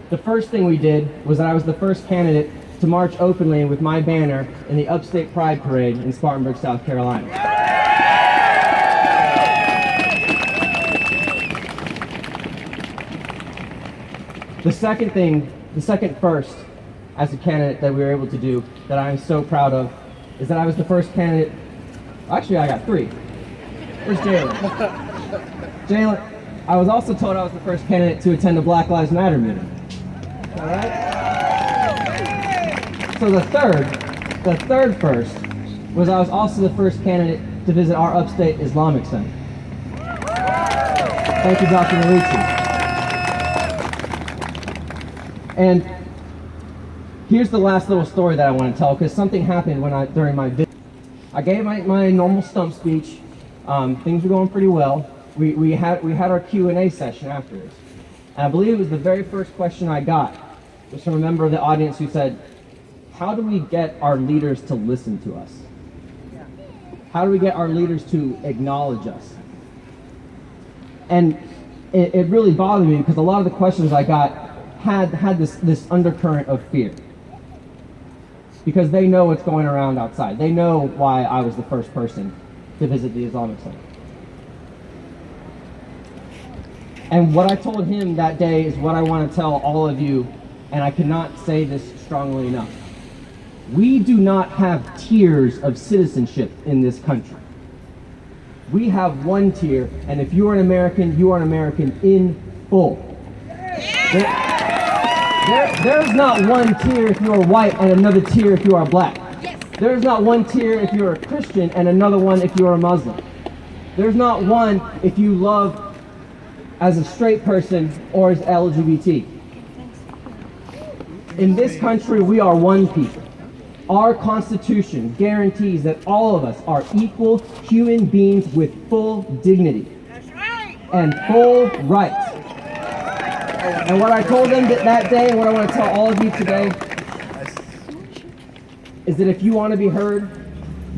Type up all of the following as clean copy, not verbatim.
the first thing we did was that I was the first candidate to march openly with my banner in the Upstate Pride Parade in Spartanburg, South Carolina. The second first as a candidate that we were able to do that I'm so proud of is that I was the first candidate. Actually, I got three. Where's Jalen? Jalen, I was also told I was the first candidate to attend a Black Lives Matter meeting. All right? So the third first was I was also the first candidate to visit our upstate Islamic Center. Thank you, Dr. Malucci. And here's the last little story that I want to tell, because something happened during my visit. I gave my normal stump speech. Things were going pretty well. We had our Q&A session afterwards. And I believe it was the very first question I got was from a member of the audience who said, how do we get our leaders to listen to us? How do we get our leaders to acknowledge us? And it really bothered me because a lot of the questions I got had this undercurrent of fear. Because they know what's going around outside. They know why I was the first person to visit the Islamic Center. And what I told him that day is what I want to tell all of you, and I cannot say this strongly enough. We do not have tiers of citizenship in this country. We have one tier, and if you are an American, you are an American in full. There's not one tier if you are white and another tier if you are black. There's not one tier if you're a Christian and another one if you're a Muslim. There's not one if you love as a straight person or as LGBT. In this country, we are one people. Our Constitution guarantees that all of us are equal human beings with full dignity and full rights. And what I told them that day, and what I want to tell all of you today, is that if you want to be heard,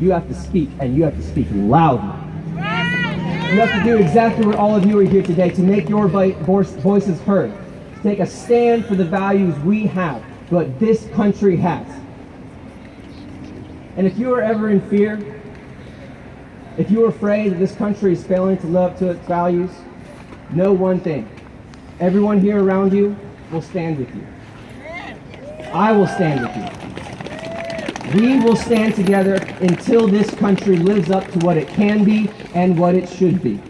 you have to speak, and you have to speak loudly. You have to do exactly what all of you are here today, to make your voices heard, to take a stand for the values we have, what this country has. And if you are ever in fear, if you are afraid that this country is failing to live up to its values, know one thing. Everyone here around you will stand with you. I will stand with you. We will stand together until this country lives up to what it can be and what it should be.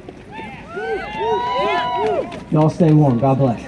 Y'all stay warm. God bless.